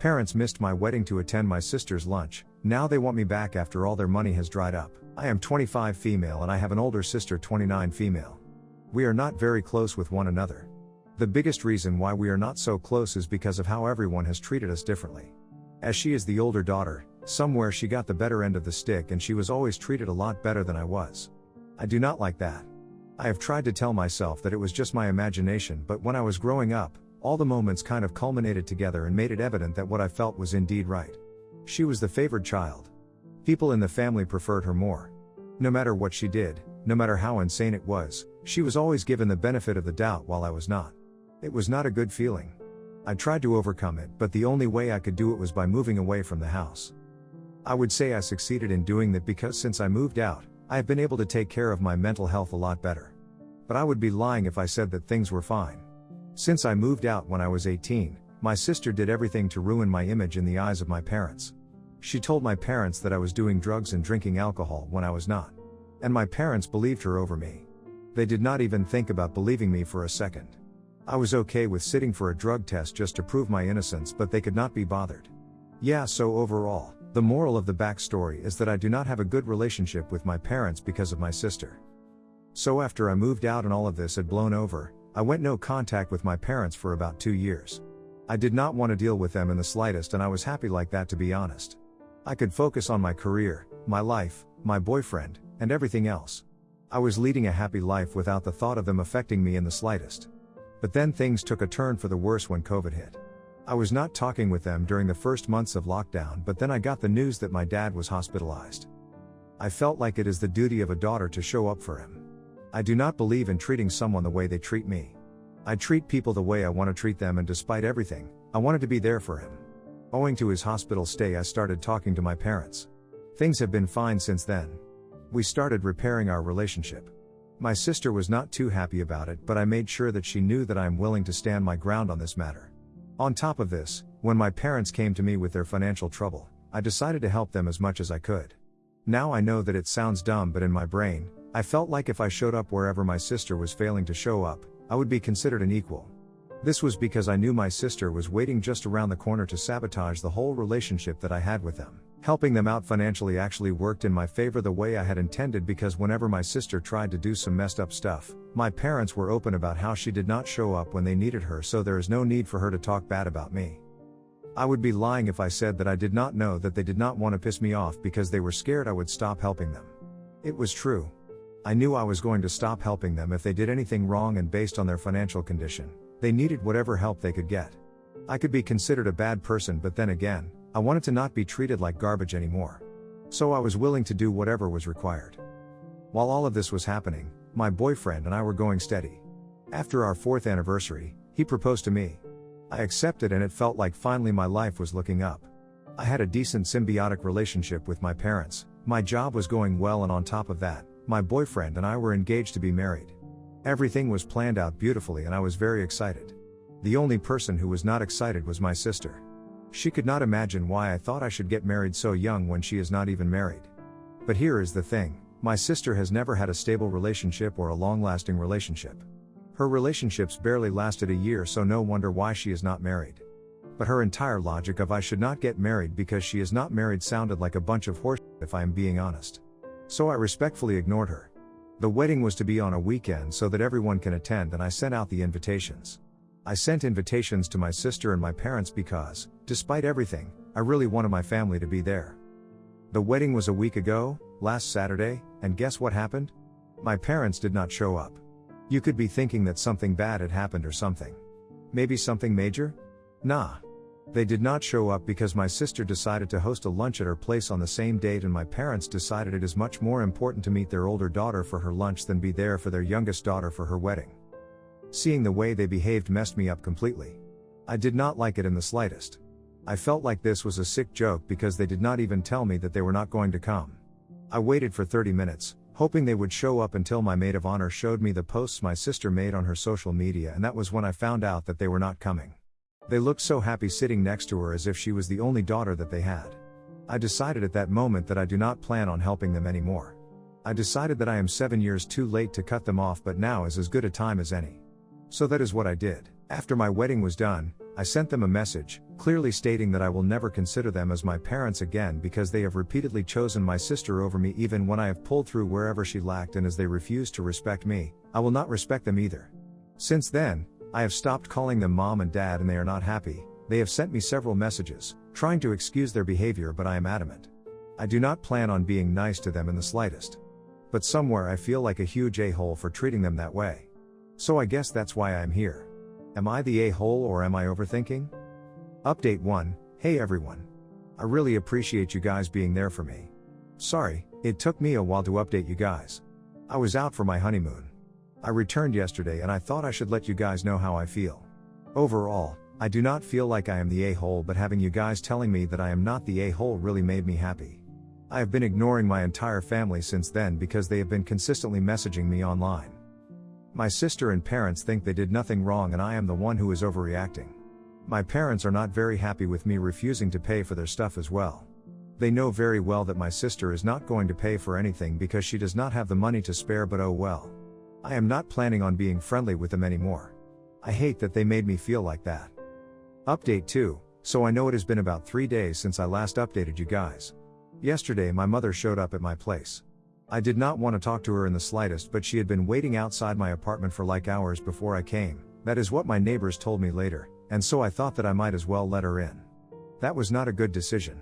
Parents missed my wedding to attend my sister's lunch, now they want me back after all their money has dried up. I am 25 female and I have an older sister 29 female. We are not very close with one another. The biggest reason why we are not so close is because of how everyone has treated us differently. As she is the older daughter, somewhere she got the better end of the stick and she was always treated a lot better than I was. I do not like that. I have tried to tell myself that it was just my imagination, but when I was growing up, all the moments kind of culminated together and made it evident that what I felt was indeed right. She was the favored child. People in the family preferred her more. No matter what she did, no matter how insane it was, she was always given the benefit of the doubt while I was not. It was not a good feeling. I tried to overcome it, but the only way I could do it was by moving away from the house. I would say I succeeded in doing that because since I moved out, I have been able to take care of my mental health a lot better. But I would be lying if I said that things were fine. Since I moved out when I was 18, my sister did everything to ruin my image in the eyes of my parents. She told my parents that I was doing drugs and drinking alcohol when I was not. And my parents believed her over me. They did not even think about believing me for a second. I was okay with sitting for a drug test just to prove my innocence, but they could not be bothered. Yeah, so overall, the moral of the backstory is that I do not have a good relationship with my parents because of my sister. So after I moved out and all of this had blown over, I went no contact with my parents for about 2 years. I did not want to deal with them in the slightest, and I was happy like that, to be honest. I could focus on my career, my life, my boyfriend, and everything else. I was leading a happy life without the thought of them affecting me in the slightest. But then things took a turn for the worse when COVID hit. I was not talking with them during the first months of lockdown, but then I got the news that my dad was hospitalized. I felt like it is the duty of a daughter to show up for him. I do not believe in treating someone the way they treat me. I treat people the way I want to treat them, and despite everything, I wanted to be there for him. Owing to his hospital stay, I started talking to my parents. Things have been fine since then. We started repairing our relationship. My sister was not too happy about it, but I made sure that she knew that I am willing to stand my ground on this matter. On top of this, when my parents came to me with their financial trouble, I decided to help them as much as I could. Now I know that it sounds dumb, but in my brain, I felt like if I showed up wherever my sister was failing to show up, I would be considered an equal. This was because I knew my sister was waiting just around the corner to sabotage the whole relationship that I had with them. Helping them out financially actually worked in my favor the way I had intended, because whenever my sister tried to do some messed up stuff, my parents were open about how she did not show up when they needed her, so there is no need for her to talk bad about me. I would be lying if I said that I did not know that they did not want to piss me off because they were scared I would stop helping them. It was true. I knew I was going to stop helping them if they did anything wrong, and based on their financial condition, they needed whatever help they could get. I could be considered a bad person, but then again, I wanted to not be treated like garbage anymore. So I was willing to do whatever was required. While all of this was happening, my boyfriend and I were going steady. After our 4th anniversary, he proposed to me. I accepted, and it felt like finally my life was looking up. I had a decent symbiotic relationship with my parents, my job was going well, and on top of that, my boyfriend and I were engaged to be married. Everything was planned out beautifully and I was very excited. The only person who was not excited was my sister. She could not imagine why I thought I should get married so young when she is not even married. But here is the thing, my sister has never had a stable relationship or a long-lasting relationship. Her relationships barely lasted a year, so no wonder why she is not married. But her entire logic of I should not get married because she is not married sounded like a bunch of horseshit, if I am being honest. So I respectfully ignored her. The wedding was to be on a weekend so that everyone can attend, and I sent out the invitations. I sent invitations to my sister and my parents because, despite everything, I really wanted my family to be there. The wedding was a week ago, last Saturday, and guess what happened? My parents did not show up. You could be thinking that something bad had happened or something. Maybe something major? Nah. They did not show up because my sister decided to host a lunch at her place on the same date, and my parents decided it is much more important to meet their older daughter for her lunch than be there for their youngest daughter for her wedding. Seeing the way they behaved messed me up completely. I did not like it in the slightest. I felt like this was a sick joke because they did not even tell me that they were not going to come. I waited for 30 minutes, hoping they would show up, until my maid of honor showed me the posts my sister made on her social media, and that was when I found out that they were not coming. They looked so happy sitting next to her as if she was the only daughter that they had. I decided at that moment that I do not plan on helping them anymore. I decided that I am 7 years too late to cut them off, but now is as good a time as any. So that is what I did. After my wedding was done, I sent them a message, clearly stating that I will never consider them as my parents again because they have repeatedly chosen my sister over me even when I have pulled through wherever she lacked, and as they refuse to respect me, I will not respect them either. Since then, I have stopped calling them mom and dad and they are not happy. They have sent me several messages, trying to excuse their behavior, but I am adamant. I do not plan on being nice to them in the slightest. But somewhere I feel like a huge a-hole for treating them that way. So I guess that's why I am here. Am I the a-hole or am I overthinking? Update 1, hey everyone. I really appreciate you guys being there for me. Sorry, it took me a while to update you guys. I was out for my honeymoon. I returned yesterday and I thought I should let you guys know how I feel. Overall, I do not feel like I am the a-hole, but having you guys telling me that I am not the a-hole really made me happy. I have been ignoring my entire family since then because they have been consistently messaging me online. My sister and parents think they did nothing wrong and I am the one who is overreacting. My parents are not very happy with me refusing to pay for their stuff as well. They know very well that my sister is not going to pay for anything because she does not have the money to spare, but oh well. I am not planning on being friendly with them anymore. I hate that they made me feel like that. Update 2, so I know it has been about 3 days since I last updated you guys. Yesterday my mother showed up at my place. I did not want to talk to her in the slightest, but she had been waiting outside my apartment for like hours before I came. That is what my neighbors told me later, and so I thought that I might as well let her in. That was not a good decision.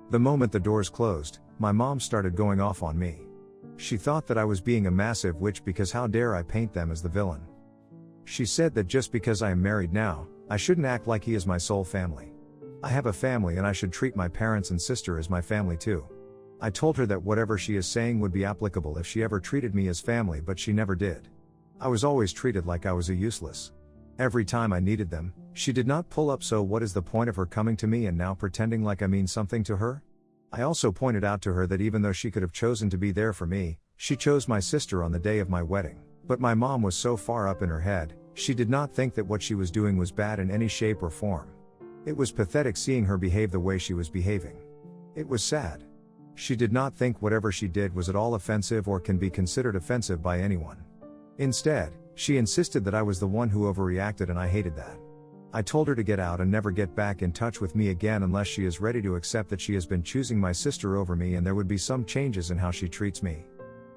The moment the doors closed, my mom started going off on me. She thought that I was being a massive witch because how dare I paint them as the villain. She said that just because I am married now, I shouldn't act like he is my sole family. I have a family and I should treat my parents and sister as my family too. I told her that whatever she is saying would be applicable if she ever treated me as family, but she never did. I was always treated like I was a useless. Every time I needed them, she did not pull up, so what is the point of her coming to me and now pretending like I mean something to her? I also pointed out to her that even though she could have chosen to be there for me, she chose my sister on the day of my wedding. But my mom was so far up in her head, she did not think that what she was doing was bad in any shape or form. It was pathetic seeing her behave the way she was behaving. It was sad. She did not think whatever she did was at all offensive or can be considered offensive by anyone. Instead, she insisted that I was the one who overreacted, and I hated that. I told her to get out and never get back in touch with me again unless she is ready to accept that she has been choosing my sister over me and there would be some changes in how she treats me.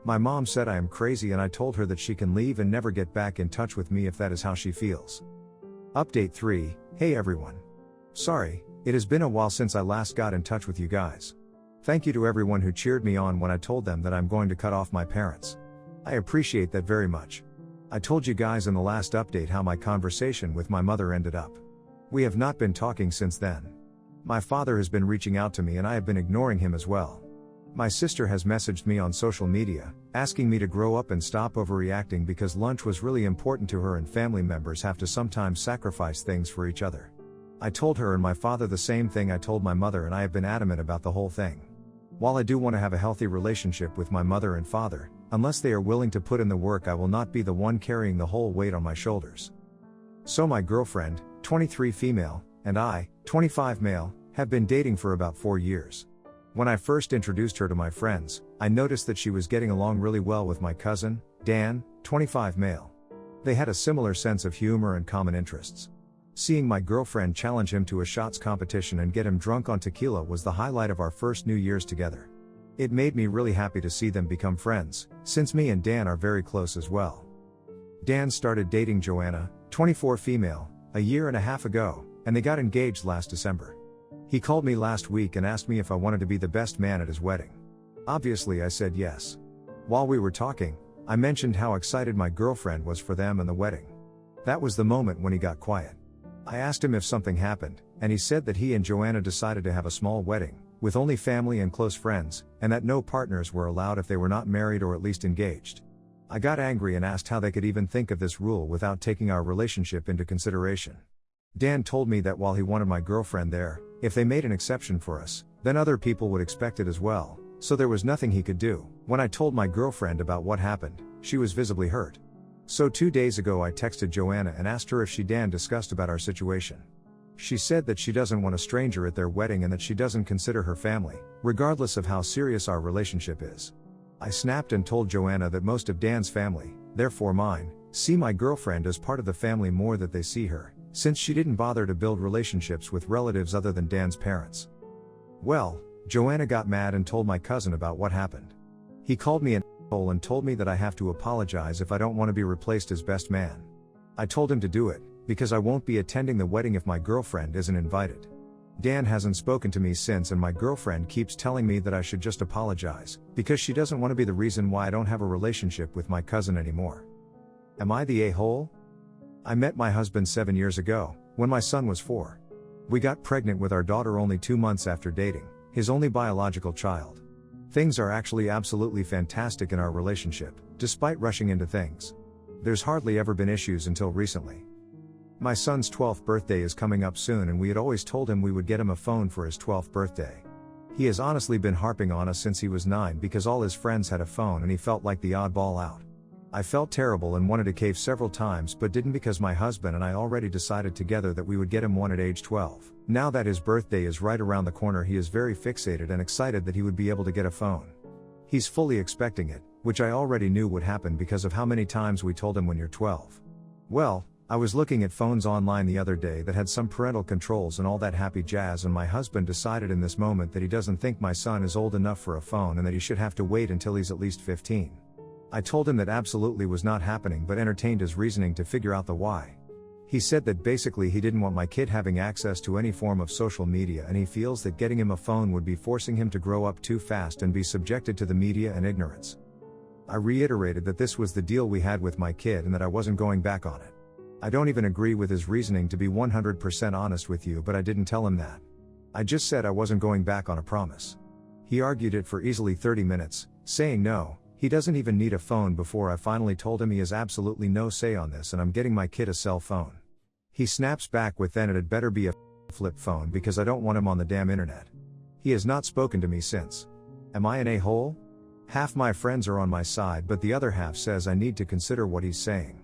My mom said I am crazy and I told her that she can leave and never get back in touch with me if that is how she feels. Update 3, hey everyone. Sorry, it has been a while since I last got in touch with you guys. Thank you to everyone who cheered me on when I told them that I'm going to cut off my parents. I appreciate that very much. I told you guys in the last update how my conversation with my mother ended up. We have not been talking since then. My father has been reaching out to me and I have been ignoring him as well. My sister has messaged me on social media, asking me to grow up and stop overreacting because lunch was really important to her and family members have to sometimes sacrifice things for each other. I told her and my father the same thing I told my mother, and I have been adamant about the whole thing. While I do want to have a healthy relationship with my mother and father, unless they are willing to put in the work, I will not be the one carrying the whole weight on my shoulders. So my girlfriend, 23 female, and I, 25 male, have been dating for about 4 years. When I first introduced her to my friends, I noticed that she was getting along really well with my cousin, Dan, 25 male. They had a similar sense of humor and common interests. Seeing my girlfriend challenge him to a shots competition and get him drunk on tequila was the highlight of our first New Year's together. It made me really happy to see them become friends, since me and Dan are very close as well. Dan started dating Joanna, 24 female, a year and a half ago, and they got engaged last December. He called me last week and asked me if I wanted to be the best man at his wedding. Obviously I said yes. While we were talking, I mentioned how excited my girlfriend was for them and the wedding. That was the moment when he got quiet. I asked him if something happened, and he said that he and Joanna decided to have a small wedding, with only family and close friends, and that no partners were allowed if they were not married or at least engaged. I got angry and asked how they could even think of this rule without taking our relationship into consideration. Dan told me that while he wanted my girlfriend there, if they made an exception for us, then other people would expect it as well, so there was nothing he could do. When I told my girlfriend about what happened, she was visibly hurt. So 2 days ago I texted Joanna and asked her if she and Dan discussed about our situation. She said that she doesn't want a stranger at their wedding and that she doesn't consider her family, regardless of how serious our relationship is. I snapped and told Joanna that most of Dan's family, therefore mine, see my girlfriend as part of the family more than they see her, since she didn't bother to build relationships with relatives other than Dan's parents. Well, Joanna got mad and told my cousin about what happened. He called me an asshole and told me that I have to apologize if I don't want to be replaced as best man. I told him to do it, because I won't be attending the wedding if my girlfriend isn't invited. Dan hasn't spoken to me since, and my girlfriend keeps telling me that I should just apologize, because she doesn't want to be the reason why I don't have a relationship with my cousin anymore. Am I the a-hole? I met my husband 7 years ago, when my son was 4. We got pregnant with our daughter only 2 months after dating, his only biological child. Things are actually absolutely fantastic in our relationship, despite rushing into things. There's hardly ever been issues until recently. My son's 12th birthday is coming up soon, and we had always told him we would get him a phone for his 12th birthday. He has honestly been harping on us since he was 9 because all his friends had a phone and he felt like the oddball out. I felt terrible and wanted to cave several times, but didn't, because my husband and I already decided together that we would get him one at age 12. Now that his birthday is right around the corner, he is very fixated and excited that he would be able to get a phone. He's fully expecting it, which I already knew would happen because of how many times we told him when you're 12. Well, I was looking at phones online the other day that had some parental controls and all that happy jazz, and my husband decided in this moment that he doesn't think my son is old enough for a phone and that he should have to wait until he's at least 15. I told him that absolutely was not happening, but entertained his reasoning to figure out the why. He said that basically he didn't want my kid having access to any form of social media, and he feels that getting him a phone would be forcing him to grow up too fast and be subjected to the media and ignorance. I reiterated that this was the deal we had with my kid and that I wasn't going back on it. I don't even agree with his reasoning, to be 100% honest with you, but I didn't tell him that. I just said I wasn't going back on a promise. He argued it for easily 30 minutes, saying no, he doesn't even need a phone, before I finally told him he has absolutely no say on this and I'm getting my kid a cell phone. He snaps back with, then it'd better be a flip phone because I don't want him on the damn internet. He has not spoken to me since. Am I an a-hole? Half my friends are on my side, but the other half says I need to consider what he's saying.